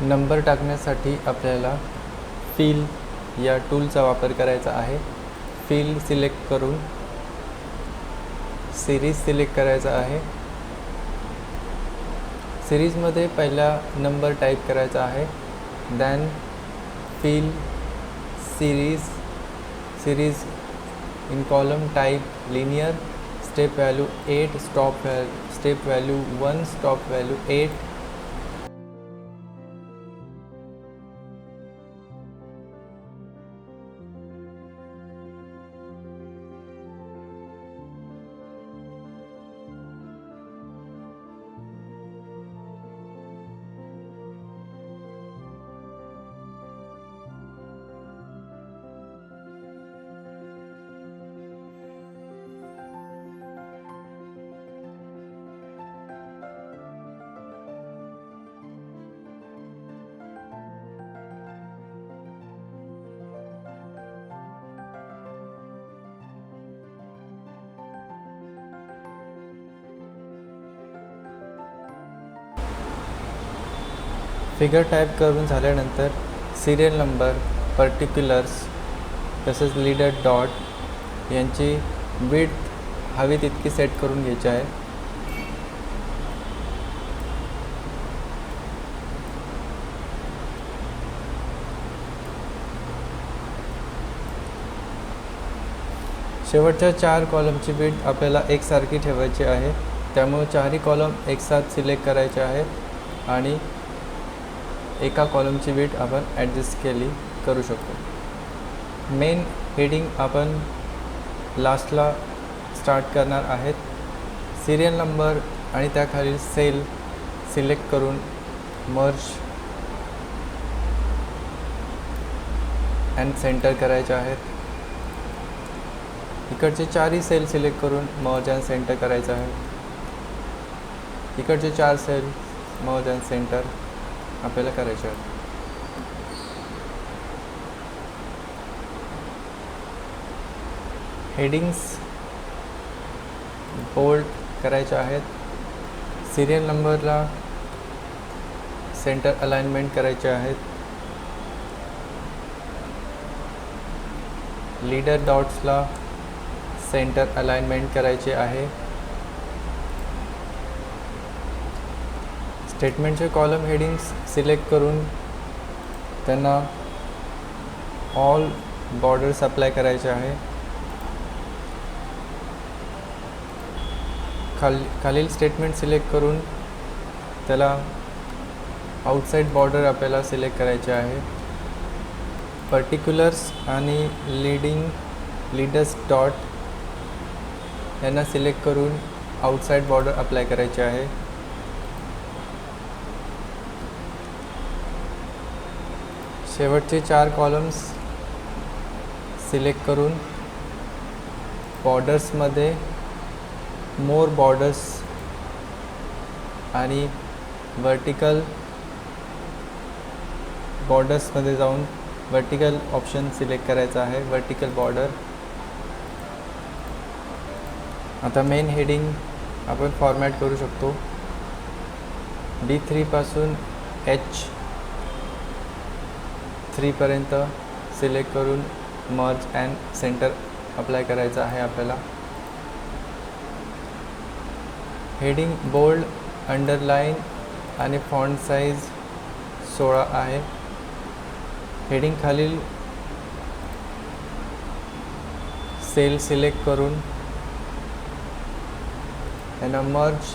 Number टाकण्यासाठी आपल्याला fill या टूलचा वापर करायचा आहे। फिल सिलेक्ट करून सिरीज सिलेक्ट करायचा आहे। सिरीजमध्ये पहिला नंबर टाईप करायचा आहे, then fill series in column type linear, step value 8, step value 1, stop value 8। Figure type करून झाल्यानंतर सिरियल नंबर, पर्टिक्युलर्स तसेच लीडर डॉट यांची विड्थ हवी तितकी सेट करून घ्यायची आहे। शेवटच्या 4 कॉलमची विड्थ आपल्याला एकसारखी ठेवायची आहे, त्यामुळे 4ही कॉलम एकसाथ सिलेक्ट करायचे आहेत आणि एका कॉलमची विड्थ आपण ॲडजस्ट करू शकतो। मेन हेडिंग आपण लास्टला स्टार्ट करणार आहेत। सिरियल नंबर आणि त्याखालील सेल सिलेक्ट करून मर्ज अँड सेंटर करायचे आहेत। इकडचे 4ही सेल सिलेक्ट करून मर्ज अँड सेंटर करायचं आहे। इकडचे 4 सेल मर्ज अँड सेंटर आपल्याला करायचे आहेत। हेडिंग्स बोल्ड करायचे आहेत। सिरियल नंबरला सेंटर अलाइनमेंट करायचे आहेत। लीडर डॉट्सला सेंटर अलाइनमेंट करायचे आहे। स्टेटमेंटचे कॉलम हेडिंग्स सिलेक्ट करून त्यांना ऑल बॉर्डर्स अप्लाय करायचे आहे। खालील स्टेटमेंट सिलेक्ट करून त्याला आउटसाइड बॉर्डर आपल्याला सिलेक्ट करायचे आहे। पर्टिक्युलर्स आणि लीडर्स डॉट यांना सिलेक्ट करून आउटसाइड बॉर्डर अप्लाय करायचे आहे। शेवटचे 4 कॉलम्स सिलेक्ट करून बॉर्डर्समध्ये मोर बॉर्डर्स आणि वर्टिकल बॉर्डर्समध्ये जाऊन वर्टिकल ऑप्शन सिलेक्ट करायचा आहे, वर्टिकल बॉर्डर। आता मेन हेडिंग आपण फॉर्मॅट करू शकतो। D3 पासून H3 पर्यंत सिलेक्ट करून मर्ज अँड सेंटर अप्लाय करायचा आहे आपल्याला। हेडिंग बोल्ड, अंडरलाइन आणि फॉन्ट साइज 16 आहे। हेडिंग खालील सेल सिलेक्ट करून त्यांना मर्ज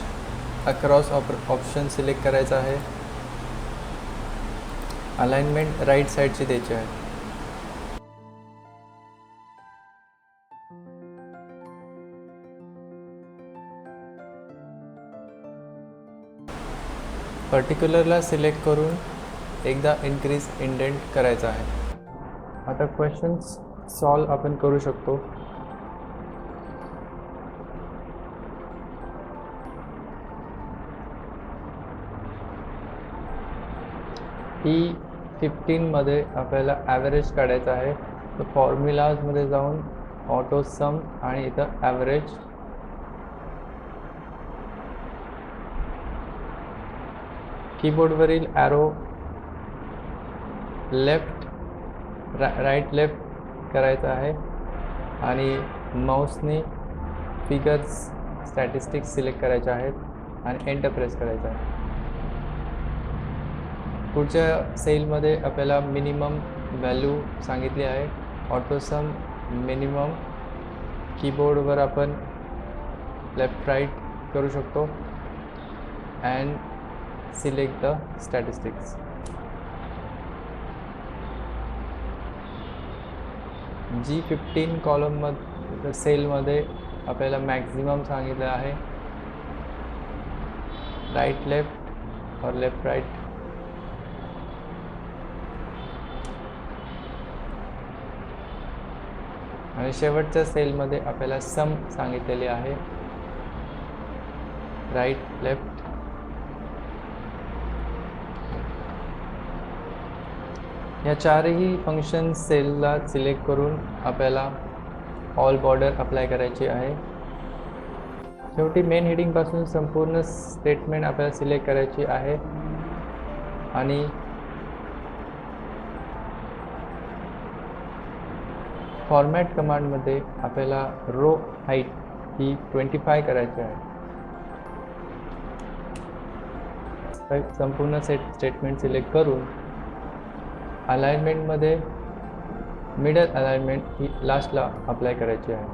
अक्रॉस ऑप्शन सिलेक्ट करायचा आहे। अलाइनमेंट राईट साईडची द्यायची आहे। पर्टिक्युलरला सिलेक्ट करून एकदा इन्क्रीज इंडेंट करायचा आहे। आता क्वेश्चन्स सॉल्व आपण करू शकतो। E15 मध्ये आपल्याला ॲव्हरेज काढायचा आहे, तर फॉर्म्युलाजमध्ये जाऊन ऑटो सम आणि इथं ॲव्हरेज कीबोर्डवरील ॲरो राईट लेफ्ट करायचं आहे आणि माऊसने फिगर्स स्टॅटिस्टिक्स सिलेक्ट करायचे आहेत आणि एंटर प्रेस करायचं आहे. पुढच्या सेलमध्ये आपल्याला मिनिमम व्हॅल्यू सांगितली आहे. ऑटोसम मिनिमम कीबोर्डवर आपण लेफ्ट राईट करू शकतो and select the statistics. G15 कॉलममध्ये सेलमध्ये आपल्याला मॅक्झिमम सांगितलं आहे. राईट लेफ्ट और लेफ्ट राईट. आणि शेवटच्या सेलमध्ये आपल्याला सम सांगितलेली आहे. Right left. या चारही फंक्शन सेलला सिलेक्ट करून आपल्याला ऑल बॉर्डर अप्लाय करायची आहे. शेवटी मेन हेडिंगपासून संपूर्ण स्टेटमेंट आपल्याला सिलेक्ट करायची आहे आणि फॉर्मॅट कमांडमध्ये आपल्याला रो हाईट ही 25 करायची आहे. संपूर्ण स्टेटमेंट सिलेक्ट करून अलाइनमेंटमध्ये मिडल अलाइनमेंट ही लास्टला अप्लाय करायची आहे.